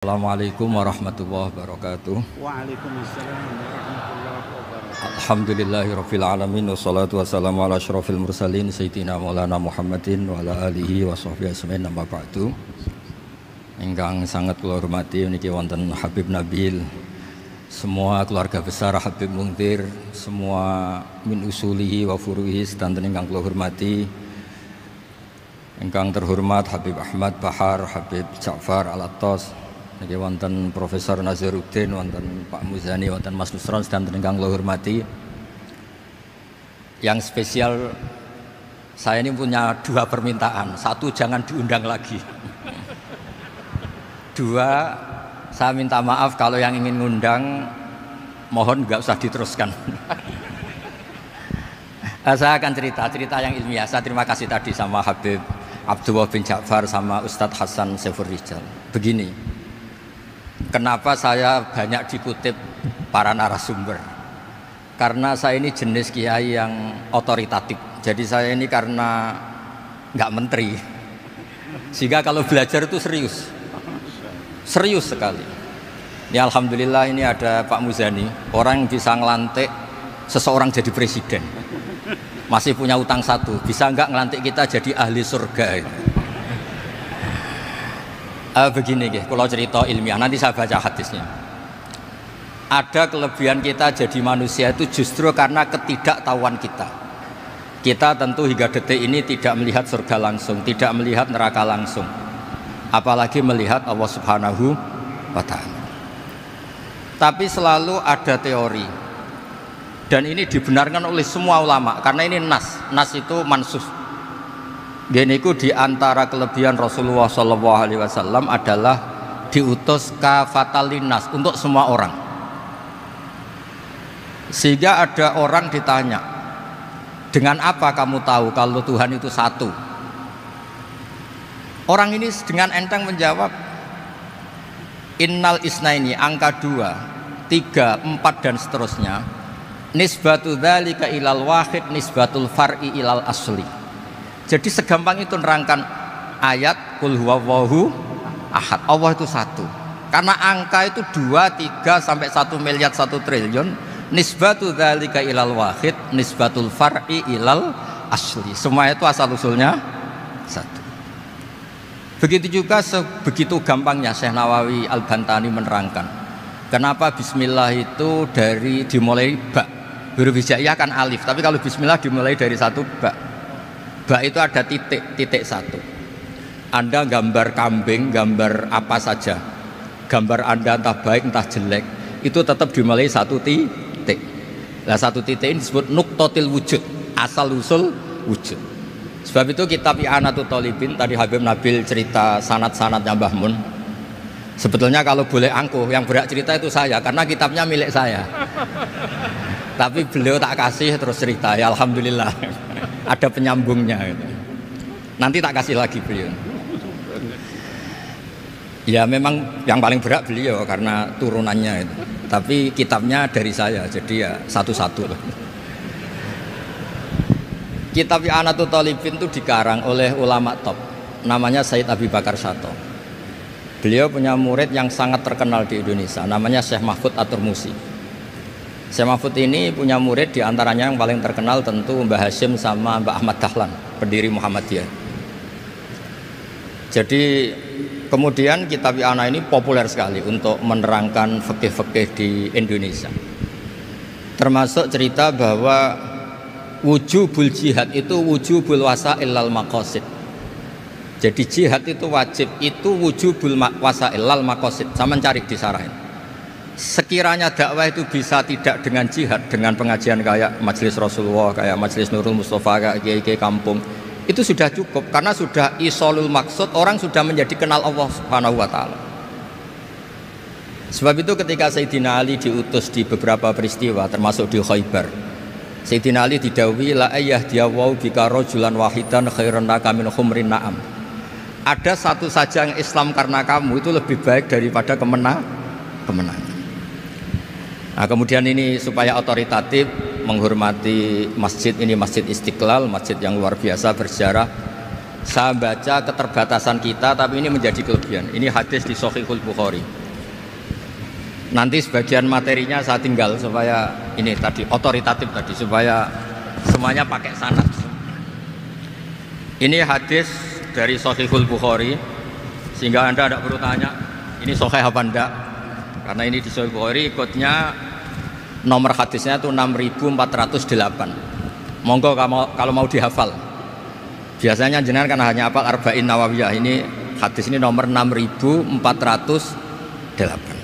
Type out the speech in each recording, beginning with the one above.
Assalamualaikum warahmatullahi wabarakatuh. Waalaikumsalam warahmatullahi wabarakatuh. Alhamdulillahirabbil alamin wassalatu wassalamu ala asyrofil mursalin sayyidina Maulana Muhammadin wa ala alihi wa sahbihi ajmain amma ba'du. Ingkang sangat kula hormati niki wonten Habib Nabil, semua keluarga besar Habib Mungtir, semua min usulihi wa furuhi sedanten ingkang kula hormati. Ingkang terhormat Habib Ahmad Bahar, Habib Ja'far Al-Attas, niki wonten Profesor Nazaruddin, wonten Pak Muzani, wonten Mas Nusron sedanten ingkang kula hormati. Yang spesial, saya ini punya dua permintaan. Satu, jangan diundang lagi. Dua, saya minta maaf kalau yang ingin ngundang mohon nggak usah diteruskan. Saya akan cerita yang ilmiah. Saya terima kasih tadi sama Habib Abdullah bin Ja'far sama Ustadz Hasan Saifur Rijal. Begini, kenapa saya banyak dikutip para narasumber? Karena saya ini jenis kiai yang otoritatif. Jadi saya ini karena nggak menteri, sehingga kalau belajar itu serius sekali. Ini alhamdulillah ini ada Pak Muzani, orang yang bisa ngelantik seseorang jadi presiden. Masih punya utang satu, bisa nggak ngelantik kita jadi ahli surga? Begini, kalau cerita ilmiah, nanti saya baca hadisnya. Ada kelebihan kita jadi manusia itu justru karena ketidaktahuan kita. Kita tentu hingga detik ini tidak melihat surga langsung, tidak melihat neraka langsung, apalagi melihat Allah Subhanahu wa Ta'ala. Tapi selalu ada teori, dan ini dibenarkan oleh semua ulama, karena ini nas itu mansus. Geniku di antara kelebihan Rasulullah SAW adalah diutus kafatan linnas untuk semua orang. Sehingga ada orang ditanya, dengan apa kamu tahu kalau Tuhan itu satu? Orang ini dengan enteng menjawab, innal isnaini, angka 2, 3, 4 dan seterusnya. Nisbatu dzalika ilal wahid nisbatul far'i ilal asli. Jadi segampang itu nerangkan ayat qul huwallahu ahad, Allah itu satu. Karena angka itu 2, 3 sampai 1 miliar 1 triliun. Nisbatu dzalika ilal wahid nisbatul far'i ilal asli. Semua itu asal usulnya satu. Begitu juga begitu gampangnya Syekh Nawawi Al-Bantani menerangkan kenapa bismillah itu dimulai ba. Huruf hijaiyah kan alif, tapi kalau bismillah dimulai dari satu ba. Ba itu ada titik satu. Anda gambar kambing, gambar apa saja, gambar Anda entah baik entah jelek, itu tetap dimulai satu titik. Nah, satu titik ini disebut nuqtatil wujud, asal usul wujud. Sebab itu kitab I'anatul Thalibin, tadi Habib Nabil cerita sanad-sanadnya Mbah Mun. Sebetulnya kalau boleh angkuh, yang berhak cerita itu saya, karena kitabnya milik saya. Tapi beliau tak kasih terus cerita, ya alhamdulillah. Ada penyambungnya gitu. Nanti tak kasih lagi beliau. Ya memang yang paling berat beliau karena turunannya itu. Tapi kitabnya dari saya, jadi ya satu-satu. Kitab I'anatul Thalibin itu dikarang oleh ulama top, namanya Sayyid Abi Bakar Sato. Beliau punya murid yang sangat terkenal di Indonesia, namanya Syekh Mahfud At-Turmusi. Syekh Mahfud ini punya murid, diantaranya yang paling terkenal tentu Mbah Hashim sama Mbah Ahmad Dahlan, pendiri Muhammadiyah. Jadi kemudian kitab I'anah ini populer sekali untuk menerangkan fikih-fikih di Indonesia. Termasuk cerita bahwa wujubul jihad itu wujubul wasail lal maqasid. Jadi jihad itu wajib, itu wujubul wasail lal maqasid. Sama cari disarahin. Sekiranya dakwah itu bisa tidak dengan jihad, dengan pengajian kayak Majelis Rasulullah, kayak Majelis Nurul Mustafa, kayak kiai-kiai kampung, itu sudah cukup karena sudah isolul maksud, orang sudah menjadi kenal Allah Subhanahu wa Ta'ala. Sebab itu ketika Sayyidina Ali diutus di beberapa peristiwa, termasuk di Khaybar, Sayyidina Ali didhawuhi la ayyahdiyawu bika rajulan wahidan khairan laka min humrin na'am. Ada satu saja yang Islam karena kamu itu lebih baik daripada kemenangan. Nah, kemudian ini supaya otoritatif menghormati masjid ini, Masjid Istiqlal, masjid yang luar biasa bersejarah. Saya baca keterbatasan kita, tapi ini menjadi kelebihan. Ini hadis di Shahihul Bukhari. Nanti sebagian materinya saya tinggal supaya ini tadi otoritatif tadi, supaya semuanya pakai sanad. Ini hadis dari Shahihul Bukhari, sehingga Anda tidak perlu tanya ini sahih apa enggak, karena ini di Shahihul Bukhari ikutnya nomor hadisnya itu 6408. Monggo kalau mau dihafal. Biasanya jenengan kan hanya hafal Arba'in Nawawiyah. Ini hadis ini nomor 6408.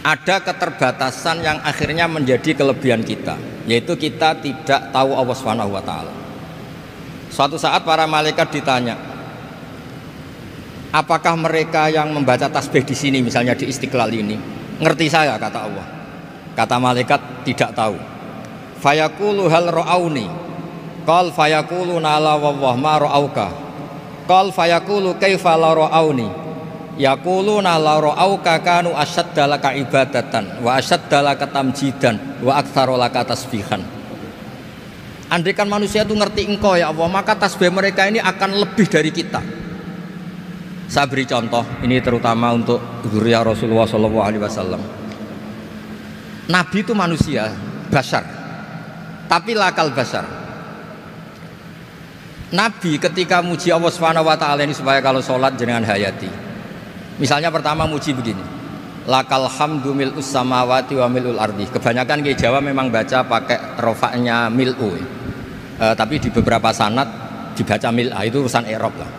Ada keterbatasan yang akhirnya menjadi kelebihan kita, yaitu kita tidak tahu Allah Subhanahu wa taala. Suatu saat para malaikat ditanya, apakah mereka yang membaca tasbih di sini, misalnya di Istiqlal ini, ngerti saya? Kata Allah. Kata malaikat, tidak tahu. Fayaqulu hal ra'auni. Qal fayaqulu la wallah ma ra'auka. Qal fayaqulu kaifa la ra'auni. Yaquluna la ra'auka kanu ashadda laka ibadatan wa ashadda laka tamjidan wa aktsara laka tasbihan. Andaikan manusia itu ngerti engkau ya Allah, maka tasbih mereka ini akan lebih dari kita. Saya beri contoh, ini terutama untuk zuriyah Rasulullah SAW. Nabi itu manusia, bashar, tapi lakal bashar. Nabi ketika muji Allah Subhanahu wa taala ini supaya kalau sholat jenengan hayati. Misalnya pertama muji begini. Lakal hamdu mil'us samawati wa mil'ul ardi. Kebanyakan di Jawa memang baca pakai rofaknya mil'u. Tapi di beberapa sanad dibaca mil'a, itu urusan i'rab lah.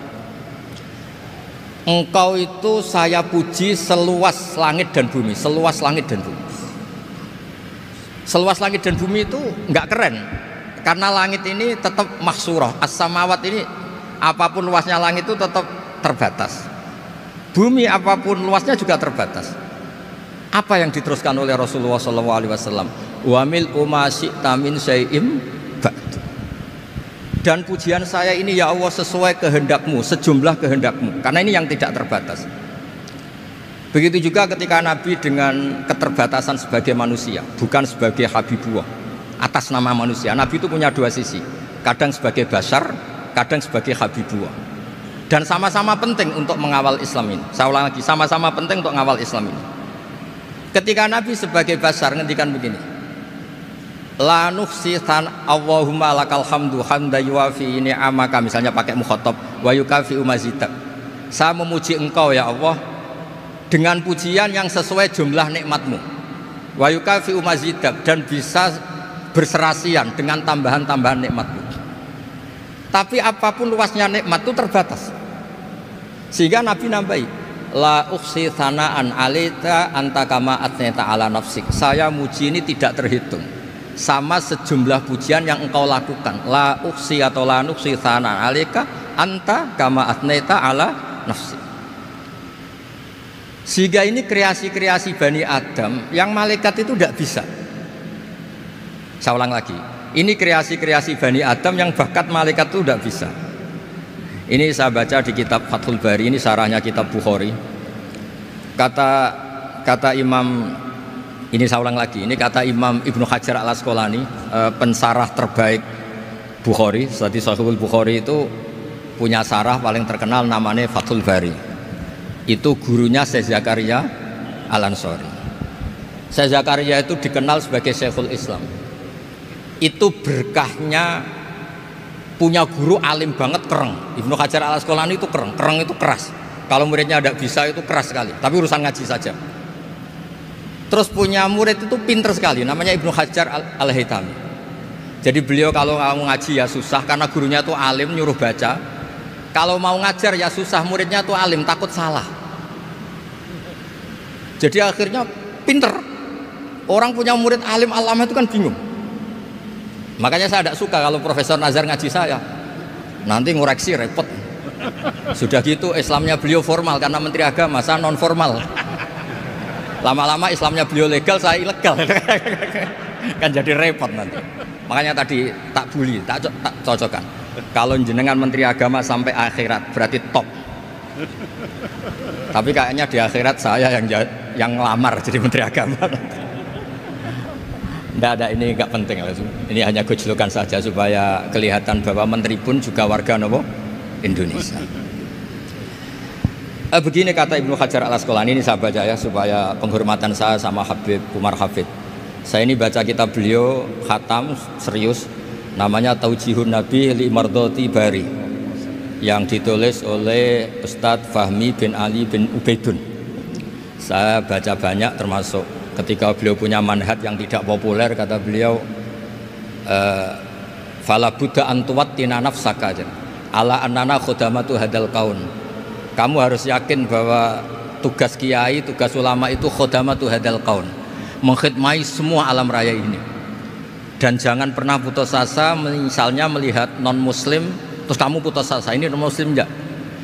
Engkau itu saya puji seluas langit dan bumi, seluas langit dan bumi. Seluas langit dan bumi itu enggak keren. Karena langit ini tetap mahsurah, as-samawat ini apapun luasnya langit itu tetap terbatas. Bumi apapun luasnya juga terbatas. Apa yang diteruskan oleh Rasulullah SAW? Wa mil umasyi'ta min syai'im ba'du. Dan pujian saya ini ya Allah sesuai kehendakmu, sejumlah kehendakmu. Karena ini yang tidak terbatas. Begitu juga ketika Nabi dengan keterbatasan sebagai manusia, bukan sebagai Habibullah, atas nama manusia. Nabi itu punya dua sisi, kadang sebagai bashar, kadang sebagai Habibullah, dan sama-sama penting untuk mengawal Islam ini. Saya ulang lagi, sama-sama penting untuk mengawal Islam ini. Ketika Nabi sebagai bashar ngendikan begini, la nuhsi Allahumma lakal hamdu hamda yuwafi ni'amaka, misalnya pakai mukhatab, wa yukafi umazidak. Saya memuji engkau ya Allah dengan pujian yang sesuai jumlah nikmatmu, wa yukafi umazidak, dan bisa berserasian dengan tambahan-tambahan nikmatmu. Tapi apapun luasnya nikmat itu terbatas, sehingga Nabi nambahi, la ukhsi thana'an alita anta kama atneta ala nafsik. Saya muji ini tidak terhitung, sama sejumlah pujian yang engkau lakukan. La ukhsi atau la nukhsi thana'an alika anta kama atneta ala nafsik. Sehingga ini kreasi-kreasi Bani Adam yang malaikat itu tidak bisa. Saya ulang lagi, ini kreasi-kreasi Bani Adam yang bakat malaikat itu tidak bisa. Ini saya baca di kitab Fathul Bari, ini sarahnya kitab Bukhari. Kata Imam, ini saya ulang lagi, ini kata Imam Ibnu Hajar al-Asqalani, pensarah terbaik Bukhari. Tadi Sahihul Bukhari itu punya sarah paling terkenal namanya Fathul Bari. Itu gurunya Syekh Zakaria Al-Ansari. Syekh Zakaria itu dikenal sebagai Syekhul Islam. Itu berkahnya punya guru alim banget, kereng. Ibnu Hajar al-Asqalani itu kereng itu keras. Kalau muridnya tidak bisa itu keras sekali, tapi urusan ngaji saja. Terus punya murid itu pinter sekali, namanya Ibnu Hajar al-Haytami. Jadi beliau kalau mau ngaji ya susah, karena gurunya itu alim, nyuruh baca. Kalau mau ngajar ya susah, muridnya itu alim, takut salah. Jadi akhirnya pinter. Orang punya murid alim alama itu kan bingung. Makanya saya tidak suka kalau Profesor Nazar ngaji saya, nanti ngoreksi repot. Sudah gitu Islamnya beliau formal karena Menteri Agama, saya non formal. Lama-lama Islamnya beliau legal, saya ilegal. Kan jadi repot nanti. Makanya tadi tak bully, tak cocokkan. Kalau jenengan Menteri Agama sampai akhirat berarti top. Tapi kayaknya di akhirat saya yang ngelamar jadi Menteri Agama. Tidak ada, ini nggak penting. Ini hanya gojlokan saja supaya kelihatan bahwa menteri pun juga warga nopo Indonesia. Begini kata Ibnu Hajar Al Asqalani, ini saya baca ya supaya penghormatan saya sama Habib Umar Hafid. Saya ini baca kitab beliau khatam serius, namanya Taujihun Nabi li Mardhati Bari, yang ditulis oleh Ustadz Fahmi bin Ali bin Ubaidun. Saya baca banyak, termasuk ketika beliau punya manhaj yang tidak populer, kata beliau fala buddha antuwattina nafsaka ala annana khudamatu hadal kaun. Kamu harus yakin bahwa tugas kiai, tugas ulama itu khudamatu hadal kaun, mengkhidmati semua alam raya ini. Dan jangan pernah putus asa, misalnya melihat non muslim terus kamu putus asa, ini non muslim enggak.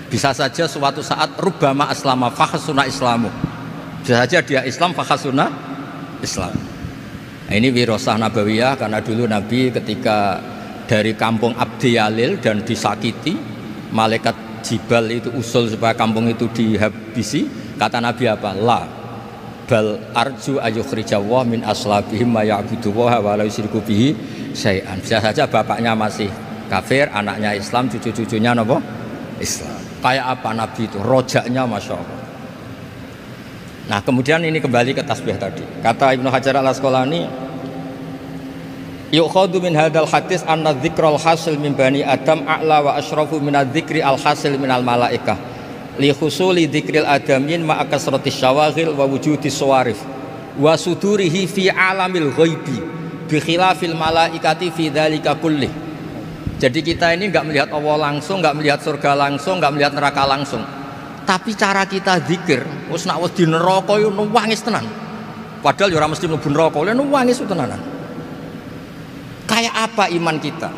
Bisa saja suatu saat rubbama aslama fakhasuna islamu, bisa saja dia Islam fakhasuna Islam. Nah, ini wirasah nabawiyah, karena dulu Nabi ketika dari kampung Abdi Yalil dan disakiti, malaikat Jibal itu usul supaya kampung itu dihabisi, kata Nabi apa? La bal arju ayukhrijawah min aslabihim ma ya'buduwaha wa la yusyriku bihi syai'an. Bisa saja bapaknya masih kafir, anaknya Islam, cucu-cucunya apa? Islam. Kayak apa Nabi itu? Rojaknya Masya Allah. Nah kemudian ini kembali ke tasbih tadi. Kata Ibnu Hajar Al Asqalani, yukhadu min hadal hadis anna dzikral hasil min bani adam a'la wa asyrafu min adzikri al hasil min al malaikah li husuli dzikril adamin ma kasratis syawaghil wa wujudis sawarif wa sudurihi fi alamil ghaibi bi khilafil malaikati fi dzalika kulli. Jadi kita ini enggak melihat Allah langsung, enggak melihat surga langsung, enggak melihat neraka langsung. Tapi cara kita zikir, wis nek wis di neraka yo nuwangis tenan. Padahal yo ora mesti mlebu neraka, lha nuwangis tenanan. Kayak apa iman kita?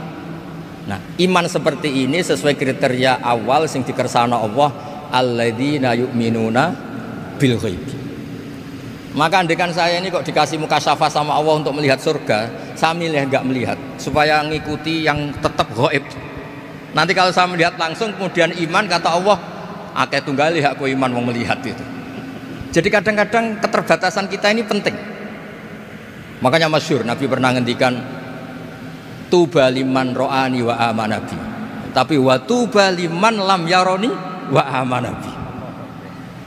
Nah, iman seperti ini sesuai kriteria awal sing dikersana Allah, alladzina yu'minuna bil ghaib. Maka andekan saya ini kok dikasih mukasyafah sama Allah untuk melihat surga, saya milih enggak melihat supaya ngikuti yang tetap ghaib. Nanti kalau saya melihat langsung kemudian iman, kata Allah, akeh tunggali hakku iman mau melihat itu. Jadi kadang-kadang keterbatasan kita ini penting. Makanya masyhur Nabi pernah ngendikan tuba liman ro'ani wa amanabi, tapi wa tuba liman lam yaroni wa amanabi.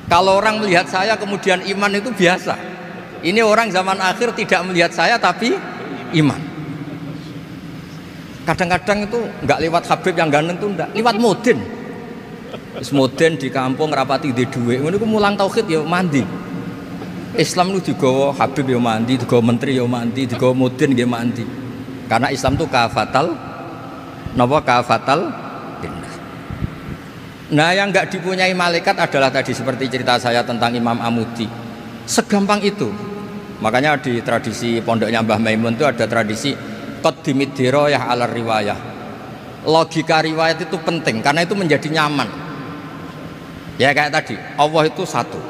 Kalau orang melihat saya kemudian iman itu biasa. Ini orang zaman akhir tidak melihat saya tapi iman. Kadang-kadang itu enggak lewat Habib yang ganteng itu enggak, lewat Mudin. Mudin di kampung rapati di duit, ngono iku mulang tauhid ya mandi. Islam itu digawa Habib ya mandi, digawa menteri ya mandi, digawa Mudin ya mandi. Karena Islam itu kafatal, napa kafatal dinnas. Nah yang nggak dipunyai malaikat adalah tadi seperti cerita saya tentang Imam Amudi. Segampang itu. Makanya di tradisi pondoknya Mbah Maimun itu ada tradisi qaddimid dirayah ala riwayah. Logika riwayat itu penting karena itu menjadi nyaman. Ya kayak tadi, Allah itu satu.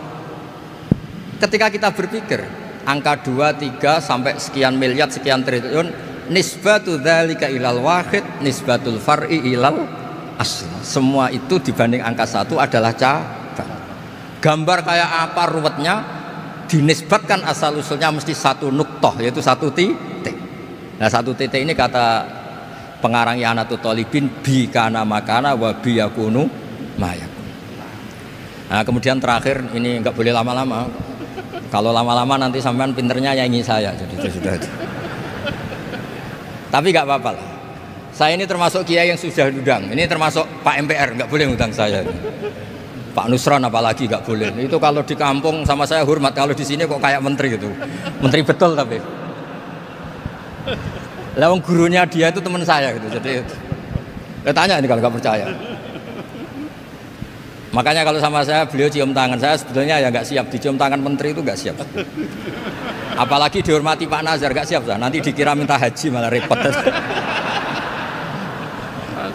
Ketika kita berpikir angka 2, 3 sampai sekian miliar, sekian triliun, nisbatu dzalika ilal wahid, nisbatul far'i ilal asl. Semua itu dibanding angka 1 adalah cabang. Gambar kayak apa ruwetnya, dinisbatkan asal usulnya mesti satu nuktoh, yaitu satu titik. Nah satu titik ini kata pengarang Ianatul Thalibin, bi kana makana wa bi yakunu mayakun. Nah kemudian terakhir ini nggak boleh lama-lama. Kalau lama-lama nanti sampean pinternya nyanyi saya, jadi itu sudah. Tapi nggak apa-apa lah. Saya ini termasuk kiai yang sudah diundang. Ini termasuk Pak MPR, nggak boleh ngundang saya. Pak Nusron apalagi nggak boleh. Itu kalau di kampung sama saya hormat, kalau di sini kok kayak menteri gitu. Menteri betul tapi. Lawang gurunya dia itu teman saya gitu. Jadi tanya ini kalau nggak percaya. Makanya kalau sama saya beliau cium tangan, saya sebetulnya ya nggak siap dicium tangan menteri itu nggak siap. Apalagi dihormati Pak Nazar nggak siap lah. Nanti dikira minta haji malah repot.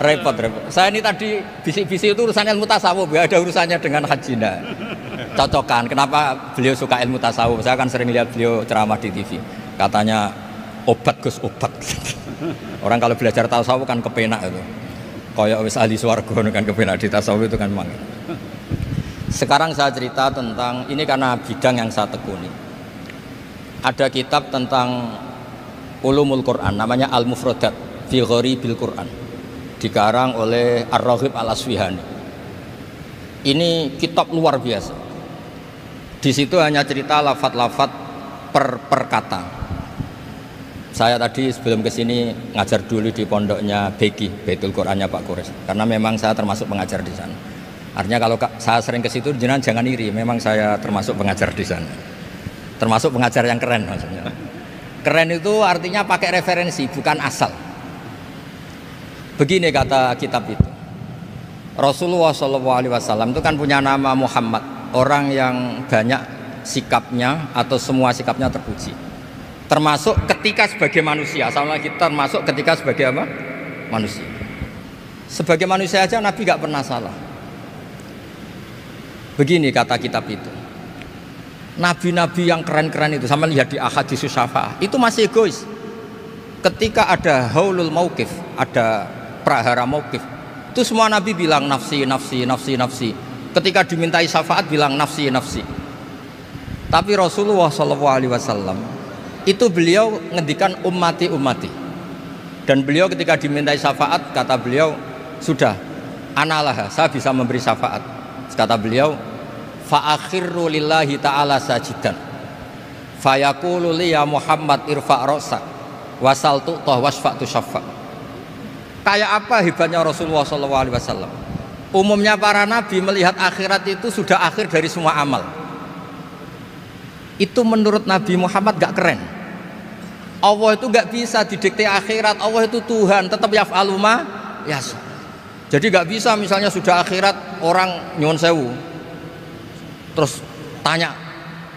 repot. Saya ini tadi bisik-bisik itu urusan ilmu tasawuf, ya ada urusannya dengan haji nah. Cocokan. Kenapa beliau suka ilmu tasawuf? Saya kan sering lihat beliau ceramah di TV. Katanya obat Gus obat. Orang kalau belajar tasawuf kan kepenak itu. Kayak wis ahli swarga kan kepenak di tasawuf itu kan memang. Sekarang saya cerita tentang ini karena bidang yang saya tekuni. Ada kitab tentang Ulumul Quran, namanya Al-Mufradat fi Gharibil Quran, dikarang oleh Ar-Raghib Al-Asfihani. Ini kitab luar biasa. Di situ hanya cerita lafat-lafat per kata. Saya tadi sebelum kesini ngajar dulu di pondoknya Beki, Baitul Qurannya Pak Kures, karena memang saya termasuk pengajar di sana. Artinya kalau saya sering ke situ, jangan iri, memang saya termasuk pengajar di sana. Termasuk pengajar yang keren maksudnya. Keren itu artinya pakai referensi, bukan asal. Begini kata kitab itu. Rasulullah SAW itu kan punya nama Muhammad, orang yang banyak sikapnya atau semua sikapnya terpuji. Termasuk ketika sebagai manusia, sama kita termasuk ketika sebagai apa? Manusia. Sebagai manusia aja Nabi gak pernah salah. Begini kata kitab itu. Nabi-nabi yang keren-keren itu, sama lihat di Ahaditsus Syafa'ah, itu masih egois. Ketika ada haulul mauqif, ada prahara mauqif, itu semua Nabi bilang nafsi, nafsi, nafsi, nafsi. Ketika dimintai syafaat bilang nafsi, nafsi. Tapi Rasulullah SAW itu beliau ngendikan ummati, ummati. Dan beliau ketika dimintai syafaat kata beliau, sudah, analah, saya bisa memberi syafaat. Kata beliau, fa'akhirru lillahi ta'ala sajidan fayaqulu li ya Muhammad irfa' ra'sak wasal tu'tah wasfa'tu syafa'. Kayak apa hebatnya Rasulullah SAW? Umumnya para nabi melihat akhirat itu sudah akhir dari semua amal. Itu menurut Nabi Muhammad gak keren. Allah itu gak bisa didikte akhirat. Allah itu Tuhan, tetap yaf'alu ma yasha. Jadi gak bisa misalnya sudah akhirat orang nyuwun sewu terus tanya,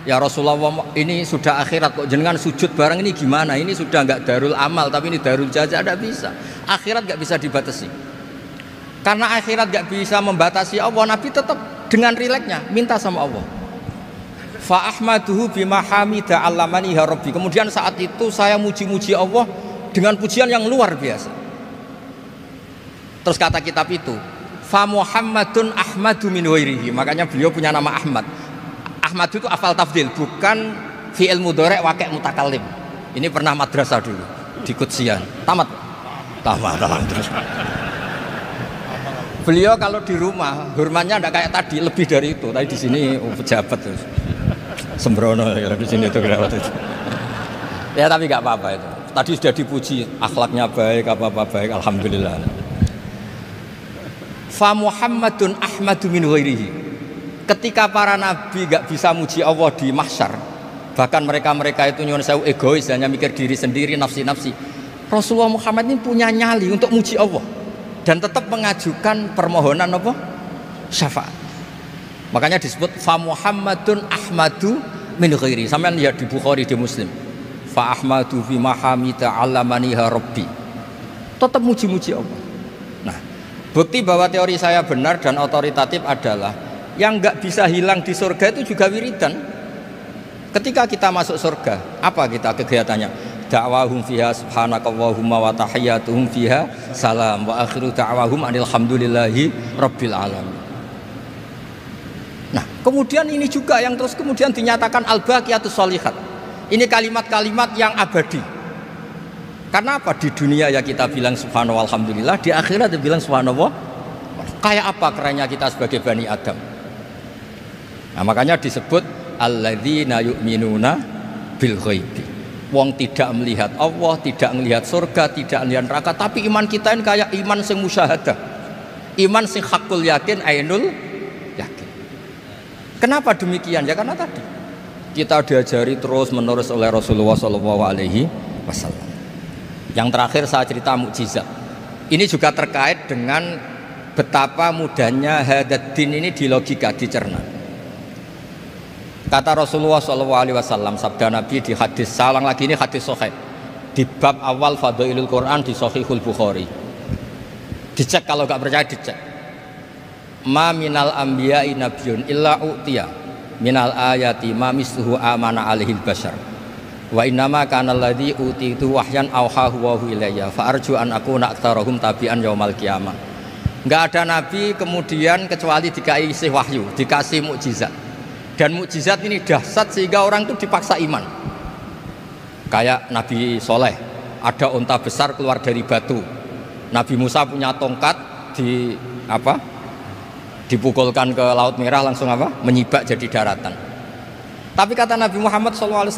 ya Rasulullah ini sudah akhirat kok jenengan sujud bareng ini gimana? Ini sudah nggak darul amal tapi ini darul jaza. Tidak bisa. Akhirat nggak bisa dibatasi. Karena akhirat nggak bisa membatasi Allah, Nabi tetap dengan rileksnya minta sama Allah. Fa ahmaduhu bima hamida 'allamani ya Rabbi. Kemudian saat itu saya muji-muji Allah dengan pujian yang luar biasa. Terus kata kitab itu, fa Muhammadun Ahmadu min ghairihi. Makanya beliau punya nama Ahmad. Ahmad itu afal tafdil, bukan fi'il mudhari' waqi' mutakallim. Ini pernah madrasah dulu di Kutsian. Tamat terus. Beliau kalau di rumah hormatnya tidak kayak tadi, lebih dari itu. Tadi di sini pejabat terus. Sembrono ya di sini itu kenapa itu. Ya tapi nggak apa-apa itu. Tadi sudah dipuji, akhlaknya baik, apa-apa baik, alhamdulillah. Fa Muhammadun Ahmadu min ghairihi. Ketika para nabi gak bisa muji Allah di mahsyar, bahkan mereka itu nyuwun sewu egois, hanya mikir diri sendiri, nafsi-nafsi. Rasulullah Muhammad ini punya nyali untuk muji Allah dan tetap mengajukan permohonan apa? Syafaat. Makanya disebut fa Muhammadun Ahmadu min ghairihi. Sampeyan lihat di Bukhari, di Muslim. Fa Ahmadu fi mahamida 'allamani ya Rabbi. Tetap muji-muji Allah. Bukti bahwa teori saya benar dan otoritatif adalah yang nggak bisa hilang di surga itu juga wiridan. Ketika kita masuk surga, apa kita kegiatannya? Da'wahum fiha subhanakallahumma wa tahiyyatuhum fiha salam wa akhiru da'wahum alhamdulillahi rabbil alamin. Nah, kemudian ini juga yang terus kemudian dinyatakan al-baqiyatus sholihat. Ini kalimat-kalimat yang abadi. Karena apa? Di dunia ya kita bilang subhanallah alhamdulillah, di akhirat dia bilang subhanallah. Kayak apa kerennya kita sebagai Bani Adam. Nah, makanya disebut alladzina yu'minuna bil ghaibi. Wong tidak melihat Allah, tidak melihat surga, tidak melihat neraka, tapi iman kita ini kayak iman sing musyahadah. Iman sing hakul yakin, ainul yakin. Kenapa demikian? Ya karena tadi kita diajari terus menerus oleh Rasulullah SAW. Yang terakhir saya cerita mukjizat. Ini juga terkait dengan betapa mudahnya hadaddin ini di logika, dicerna. Kata Rasulullah SAW, sabda Nabi di hadis, salang lagi ini hadis sahih di bab awal Fadailul Quran di Sahihul Bukhari. Dicek kalau nggak percaya dicek. Ma minal anbiya'i nabiyyun illa u'tiya minal ayati ma misluhu amana alaihil bashar. Wa innama kana alladzi utitu wahyan auhahu wa ilayya fa arju an akuna aktsarahum tabi'an yaumal qiyamah. Enggak ada nabi kemudian kecuali dikasih wahyu, dikasih mukjizat. Dan mukjizat ini dahsyat sehingga orang itu dipaksa iman. Kayak Nabi Soleh ada unta besar keluar dari batu. Nabi Musa punya tongkat dipukulkan ke Laut Merah langsung menyibak jadi daratan. Tapi kata Nabi Muhammad SAW,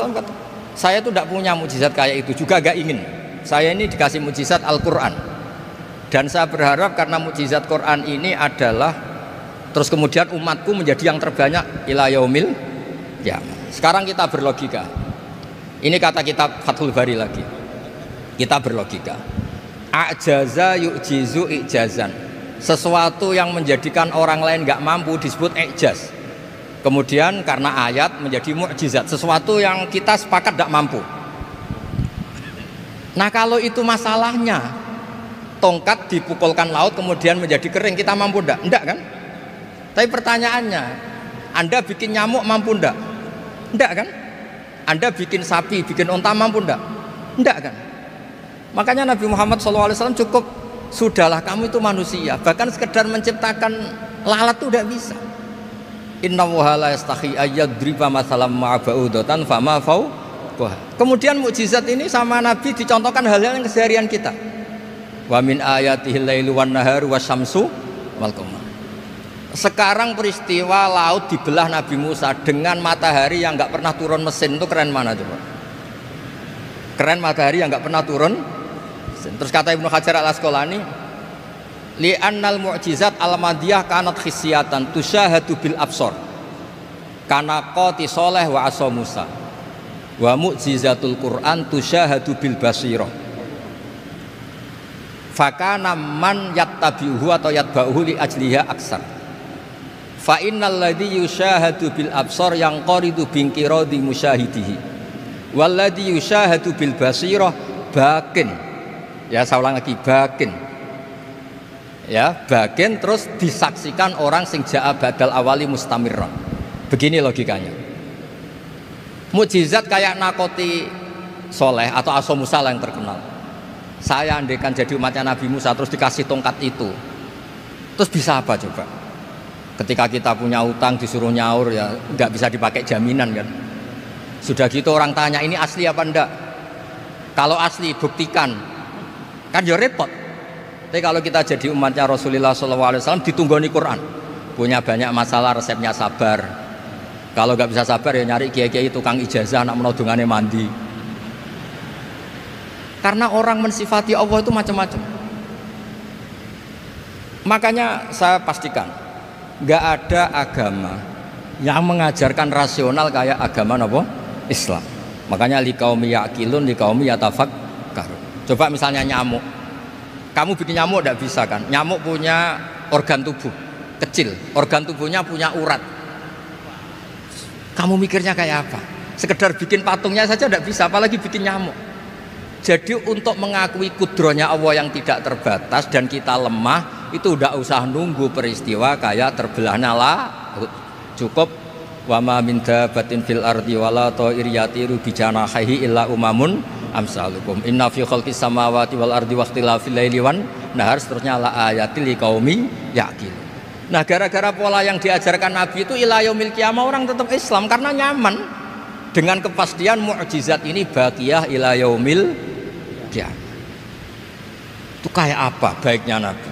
saya itu tidak punya mukjizat kayak itu, juga gak ingin. Saya ini dikasih mukjizat Al-Quran, dan saya berharap karena mukjizat Quran ini adalah terus kemudian umatku menjadi yang terbanyak ila yaumil qiyamah. Sekarang kita berlogika. Ini kata kitab Fathul Bari lagi. Kita berlogika. A'jaza yu'jizu i'jazan. Sesuatu yang menjadikan orang lain nggak mampu disebut i'jaz. Kemudian karena ayat menjadi mukjizat. Sesuatu yang kita sepakat tidak mampu. Nah kalau itu masalahnya, tongkat dipukulkan laut kemudian menjadi kering, kita mampu enggak? Enggak kan? Tapi pertanyaannya, Anda bikin nyamuk mampu enggak? Enggak kan? Anda bikin sapi, bikin unta mampu enggak? Enggak kan? Makanya Nabi Muhammad SAW cukup, sudahlah kamu itu manusia, bahkan sekedar menciptakan lalat itu enggak bisa. Inna Allaha la yastahi ayyadriba mathalam ma'ba'udatan fama fawqaha. Kemudian mukjizat ini sama Nabi dicontohkan hal-hal yang keseharian kita. Wa min ayatihil lailu wan naharu wasyamsu wal qamar. Sekarang peristiwa laut dibelah Nabi Musa dengan matahari yang nggak pernah turun mesin, itu keren mana coba? Keren matahari yang nggak pernah turun mesin. Terus kata Ibnu Hajar al-Asqalani, li'annal mu'jizat al-madiyah kanat khisyatan tusyahadu bil absor kana qati soleh wa asa Musa wa mu'jizatul Qur'an tusyahadu bil basirah fakana man yattabi'uhu atau yatba'uhu li ajliha aksar fa innal ladzi yusyahadu bil absar yang qaridu bingkiradi musyahidihi wal ladzi yusyahadu bil basirah bakin, ya saya ulang lagi, bakin, ya bagian terus disaksikan orang sing ja'a badal awali mustamirran. Begini logikanya. Mukjizat kayak nakoti soleh atau aso Musa yang terkenal. Saya andaikan jadi umatnya Nabi Musa terus dikasih tongkat itu, terus bisa apa coba? Ketika kita punya utang disuruh nyaur, ya nggak bisa dipakai jaminan kan. Sudah gitu orang tanya ini asli apa enggak? Kalau asli buktikan, kan ya repot. Tapi kalau kita jadi umatnya Rasulullah SAW ditunggoni Quran, punya banyak masalah resepnya sabar. Kalau nggak bisa sabar ya nyari kiai-kiai tukang ijazah anak menodongannya mandi. Karena orang mensifati Allah itu macam-macam. Makanya saya pastikan nggak ada agama yang mengajarkan rasional kayak agama apa? Islam. Makanya liqaumi yaqilun liqaumi yatafakkarun. Coba misalnya nyamuk. Kamu bikin nyamuk tidak bisa kan? Nyamuk punya organ tubuh kecil, organ tubuhnya punya urat. Kamu mikirnya kayak apa? Sekedar bikin patungnya saja tidak bisa, apalagi bikin nyamuk. Jadi untuk mengakui kudronya Allah yang tidak terbatas dan kita lemah, itu tidak usah nunggu peristiwa kayak terbelahnya laut. Cukup wa ma min dabbatin fil ardi wala ta'ir yatiru bi janahihi illa umamun amsalukum inna fi khalqis samawati wal ardi wakhtilafil laili wan nahar, seterusnya la ayatil liqaumi yaqilun. Nah gara-gara pola yang diajarkan Nabi itu ila yaumil qiyamah orang tetap Islam karena nyaman dengan kepastian mukjizat ini baqiyah ila yaumil qiyamah. Itu kayak apa baiknya Nabi?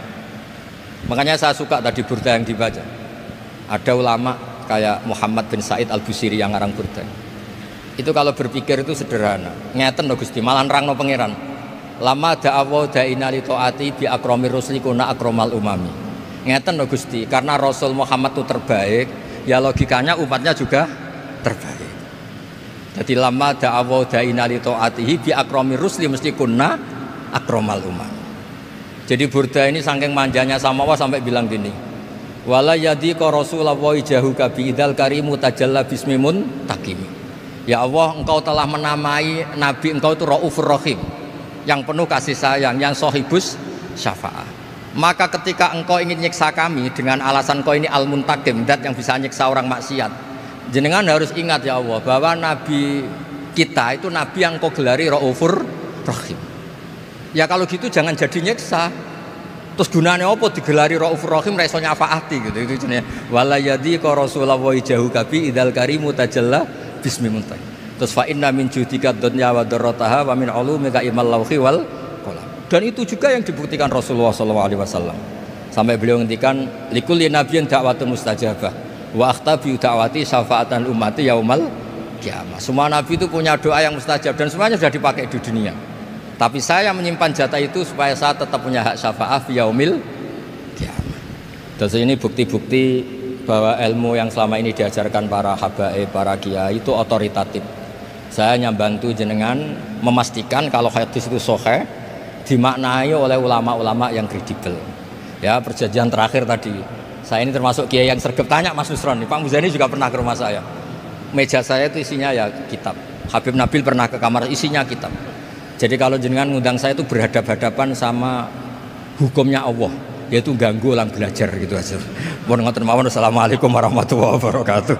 Makanya saya suka tadi burda yang dibaca. Ada ulama kayak Muhammad bin Said Al-Busiri yang ngarang burda. Itu kalau berpikir itu sederhana. Ngeten lho Gusti, malah nerangno pangeran. Lama da'awa da'ina li ta'ati bi akramir rusli kuna akramal umami. Ngeten lho Gusti, karena Rasul Muhammad itu terbaik, ya logikanya umatnya juga terbaik. Jadi lama da'awa da'ina li ta'atihi bi akramir rusli mesti kuna akramal umami. Jadi burda ini saking manjanya sama Allah sampai bilang gini. Wala yadhiqa Rasulullah jahuka bi idzal karimu tajalla bismimun takimi. Ya Allah, engkau telah menamai Nabi engkau itu Raufur Rahim, yang penuh kasih sayang, yang sohibus syafa'ah. Maka ketika engkau ingin nyiksa kami dengan alasan engkau ini al-muntakim, dat yang bisa nyiksa orang maksiat, jenengan harus ingat ya Allah bahwa Nabi kita itu Nabi yang engkau gelari Raufur Rahim. Ya kalau gitu jangan jadi nyiksa. Terus gunanya apa digelari Raufur Rahim reso nyafaati gitu. Itu jenenge wala yadhiqa Rasulullah jahuka bi idzal karimu tajalla bismi muntak. Terus fa inna min judika dunya wa darrataha wa min ulumika ilmal lauhi wal qalam. Dan itu juga yang dibuktikan Rasulullah SAW. Sampai beliau ngendikan likulli nabiyyin da'watun mustajabah wa akhtabi da'wati syafa'atan ummati yaumal qiyamah. Semua nabi itu punya doa yang mustajab dan semuanya sudah dipakai di dunia. Tapi saya menyimpan jatah itu supaya saya tetap punya hak syafaat fi yaumil qiyamah. Terus ini bukti-bukti bahwa ilmu yang selama ini diajarkan para habaib, para kiai itu otoritatif. Saya hanya bantu jenengan memastikan kalau hadis itu sahih dimaknai oleh ulama-ulama yang kredibel. Ya, perjanjian terakhir tadi. Saya ini termasuk kiai yang sergap tanya Mas Nusron. Pak Muzani juga pernah ke rumah saya. Meja saya itu isinya ya kitab. Habib Nabil pernah ke kamar isinya kitab. Jadi kalau jenengan ngundang saya itu berhadap-hadapan sama hukumnya Allah, yaitu ganggu orang belajar gitu aja. Mohon ngoten mawon. Assalamualaikum warahmatullahi wabarakatuh.